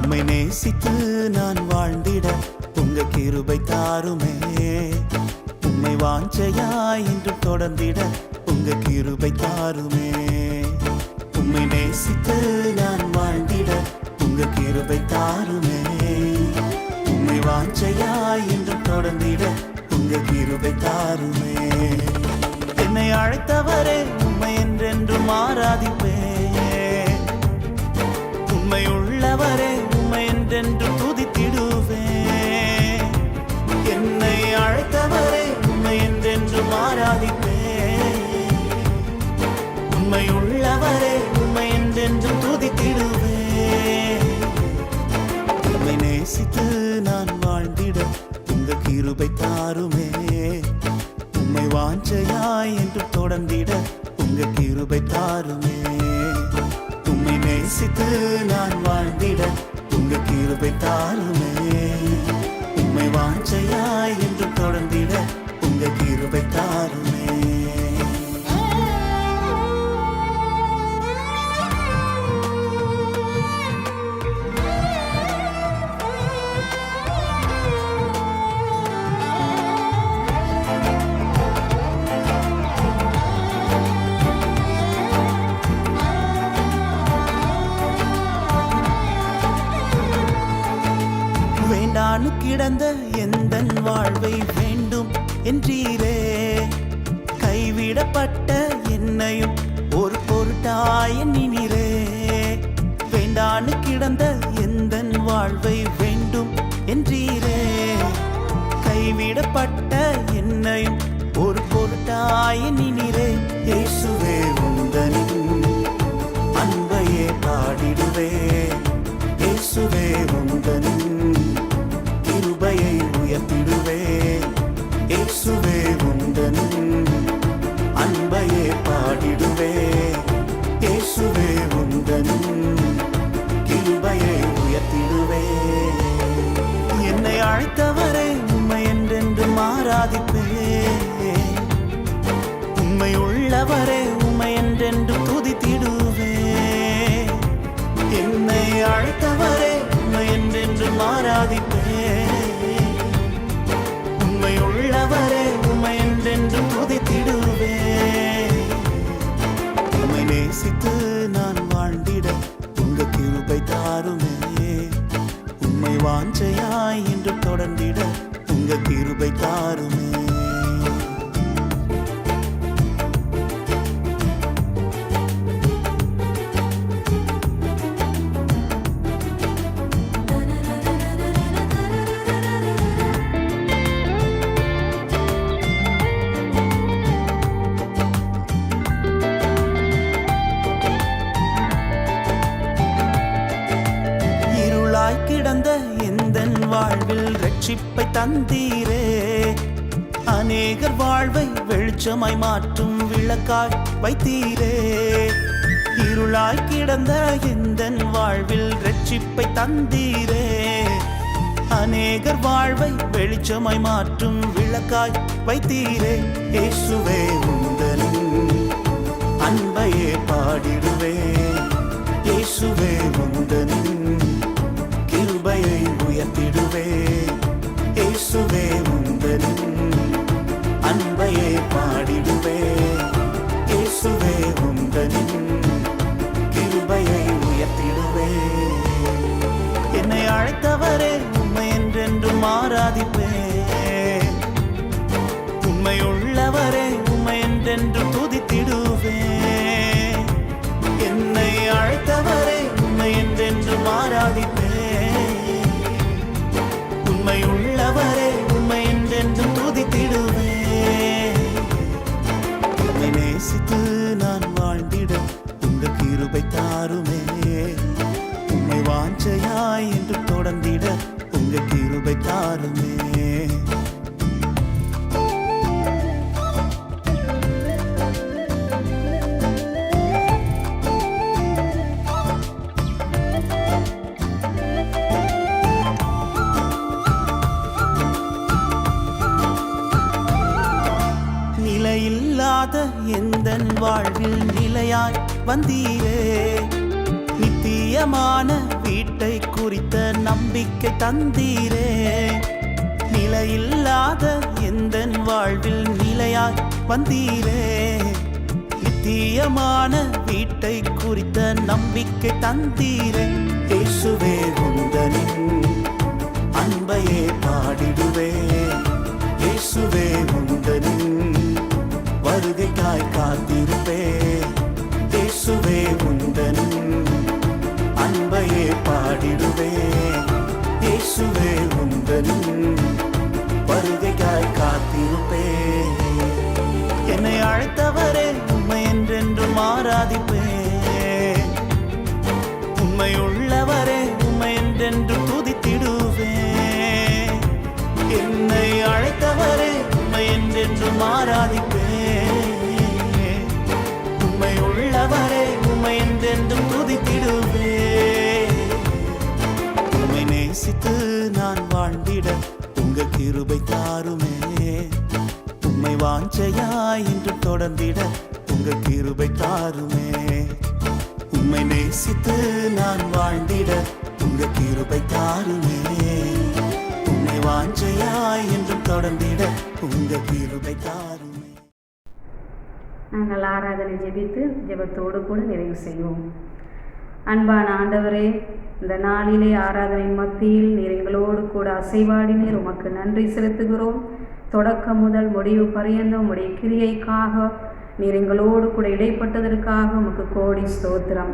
உம்மை நேசித்து நான் வாழ்ந்திட உங்க கிருபை தாருமே. உம்மை வாஞ்சையாய் என்று தொடர்ந்திட உங்க கிருபை தாருமே. உம்மை நேசித்து நான் வாழ்ந்திட உங்க கிருபை தாருமே. உம்மை வாஞ்சையாய் என்று தொடர்ந்திட உங்க கிருபை தாருமே. என்னை அழைத்தவரே உம்மை என்றென்றும் ஆராதிப்பேன். உம்மை உள்ளவரே உம்மை என்றென்றும் துதித்திடுவேன். என்னை அழைத்தவரே உம்மை என்றென்றும் ஆராதிப்பேன். உம்மை உள்ளவரே உம்மை என்றென்றும் துதித்திடுவேன். உம்மை நேசித்து நான் வாழ்ந்திட உங்க கிருபை தாருமே. உம்மை வாஞ்சையாய் என்று தொடர்ந்திட உங்க கிருபை தாருமே. உம்மை நேசித்து நான் வாழ்ந்திட உங்க கிருபை தாருமே. உம்மை வாஞ்சையாய் என்று தொடர்ந்திட உங்க கிருபை தாருமே. வேண்டானு கிடந்த எந்தன் வாழ்வை வேண்டும் என்றீரே. கைவிடப்பட்ட என்னையும் ஒரு பொருட்டாய் எண்ணினீரே. வேண்டானு கிடந்த எந்தன் வாழ்வை வேண்டும் என்னையும் ஒரு பொருட்டாய் எண்ணினீரே. இயேசுவே உந்தனின் அன்பையே பாடிடுவே. இயேசுவே உந்தனின் கிருபையை உயர்த்திடுவே. இயேசுவே உந்தனின் அன்பையே பாடிடுவே. இயேசுவே உந்தனின் கிருபையை உயர்த்திடுவே. என்னை அழைத்தவரே உம்மை என்றென்று ஆராதிப்பே. உம்மை உள்ளவரே உம்மை என்றென்று துதித்திடுவே. என்னை அழைத்தவரே உம்மை என்றென்று ஆராதிப்பே. உம்மை உள்ளவரே உம்மை என்றென்று துதித்திடுவே. உம்மை நேசித்து நான் வாழ்ந்திட உங்க கிருபை தாருமே. உம்மை வாஞ்சையாய் என்று தொடர்ந்திட உங்க கிருபை தாருமே. கிடந்த எந்தன் வாழ்வில் ரட்சிப்பை தந்தீரே. அநேகர் வாழ்வை வெளிச்சமாய் மாற்றும் விளக்காய் வைத்தீரே. இருளாய் கிடந்த எந்தன் வாழ்வில் ரட்சிப்பை தந்தீரே. அநேகர் வாழ்வை வெளிச்சமாய் மாற்றும் விளக்காய் வைத்தீரே. இயேசுவே உந்தனின் அன்பையே பாடிடுவே. இயேசுவே உந்தனின் கிருபையை உயர்த்திடுவே. இயேசுவே உந்தனின் அன்பையே பாடிடுவே. இயேசுவே உந்தனின் கிருபையை உயர்த்திடுவே. என்னை அழைத்தவரே உம்மை என்றென்றும் ஆராதிப்பே. உம்மை உள்ளவரே உம்மை என்றென்றும் துதித்திடுவே. என்னை அழைத்தவரே உம்மை என்றென்றும் ஆராதிப்பே. உம்மை உள்ளவரே உம்மை என்றென்றும் துதித்திடுவே. உம்மை நேசித்து நான் வாழ்ந்திட உங்க கிருபை தாருமே. உம்மை வாஞ்சையாய் என்று தொடர்ந்திட உங்க கிருபை தாருமே. நிலையில்லாத எந்தன் வாழ்வில் நிலையாய் வந்தீரே. நித்தியமான வீட்டை குறித்த நம்பிக்கை தந்தீரே. நிலையில்லாத எந்தன் வாழ்வில் நிலையாய் வந்தீரே. நித்தியமான வீட்டை குறித்த நம்பிக்கை தந்தீரே. இயேசுவே உந்தனின் அன்பையே பாடிடுவே. இயேசுவே உந்தனின் வருகைக்காய் காத்திருப்பே. இயேசுவே உந்தனின் அன்பையே பாடிடுவே. இயேசுவே உந்தனின் வருகைக்காய் காத்திருப்பே. என்னை அழைத்தவரே உம்மை என்றென்றும் ஆராதிப்பே. உம்மை உள்ளவரே உம்மை என்றென்றும் துதித்திடுவே. என்னை அழைத்தவரே உம்மை என்றென்றும் ஆராதிப்பே. உம்மை உள்ளவரே உம்மை என்றென்றும் துதித்திடுவே. உம்மை நேசித்து நான் வாழ்ந்திட உங்க கிருபை தாருமே. உம்மை வாஞ்சையாய் என்று தொடர்ந்திட உங்க கிருபை தாருமே. உம்மை நேசித்து நான் வாழ்ந்திட உங்க கிருபை தாருமே. உம்மை வாஞ்சையாய் என்று தொடர்ந்திட உங்க கிருபை தாருமே.
நாங்கள் ஆராதனை ஜெபித்து ஜெபத்தோடு கூட நிறைவு செய்வோம். அன்பான ஆண்டவரே, இந்த நாளிலே ஆராதனை மத்தியில் நீர் எங்களோடு கூட அசைவாடினீர். உமக்கு நன்றி செலுத்துகிறோம். தொடக்கம் முதல் முடிவு பரியந்தம் உடைய கிரியைக்காக நீர் எங்களோடு கூட இடைப்பட்டதற்காக உமக்கு கோடி ஸ்தோத்திரம்.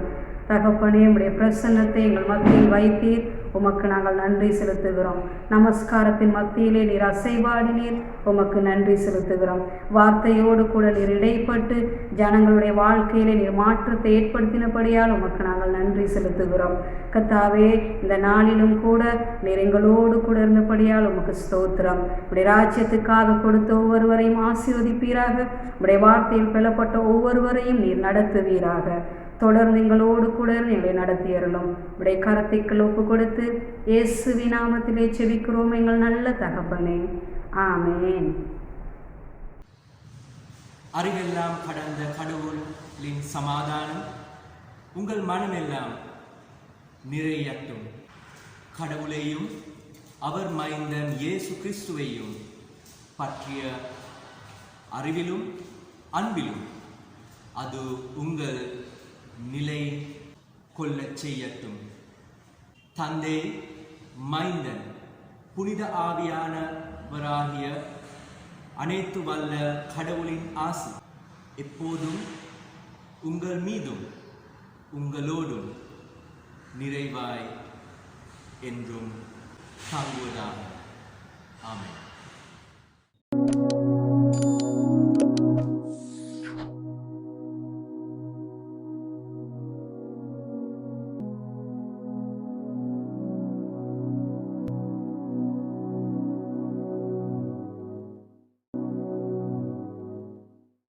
தகப்பனே, உடைய பிரசன்னத்தை எங்கள் மத்தியில் வைத்தீர்.
உமக்கு நாங்கள் நன்றி செலுத்துகிறோம். நமஸ்காரத்தின் மத்தியிலே நீர் அசைவாடினீர், உமக்கு நன்றி செலுத்துகிறோம். வார்த்தையோடு கூட நீர் இடைப்பட்டு ஜனங்களுடைய வாழ்க்கையிலே நீர் மாற்றத்தை ஏற்படுத்தினபடியால் உமக்கு நாங்கள் நன்றி செலுத்துகிறோம். கர்த்தாவே, இந்த நாளிலும் கூட நீர் எங்களோடு கூட இருந்தபடியால் உமக்கு ஸ்தோத்திரம். உடைய ராஜ்யத்துக்காக கொடுத்த ஒவ்வொருவரையும் ஆசீர்வதிப்பீராக. உடைய வார்த்தையில் பெறப்பட்ட ஒவ்வொருவரையும் நீர் நடத்துவீராக. தொடர்ந்து எங்களோடு கூட எங்களை நடத்தியறலும். உடைய கரத்தைக்குள் ஒப்பு கொடுத்து இயேசுவின் நாமத்திலே செபிக்கிறோம் எங்கள் நல்ல தகப்பனே, ஆமென்.
அறிவெல்லாம் கடந்த கடவுளின் சமாதானம் உங்கள் மனமெல்லாம் நிறையட்டும். கடவுளையும் அவர் மைந்தன் இயேசு கிறிஸ்துவையும் பற்றிய அறிவிலும் அன்பிலும் அது உங்கள் நிலை கொள்ளச் செய்யட்டும். தந்தை, மைந்தன், புனித ஆவியானவராகிய அனைத்து வல்ல கடவுளின் ஆசி எப்போதும் உங்கள் மீதும் உங்களோடும் நிறைவாய் என்றும் தங்குவதாக. ஆமென்.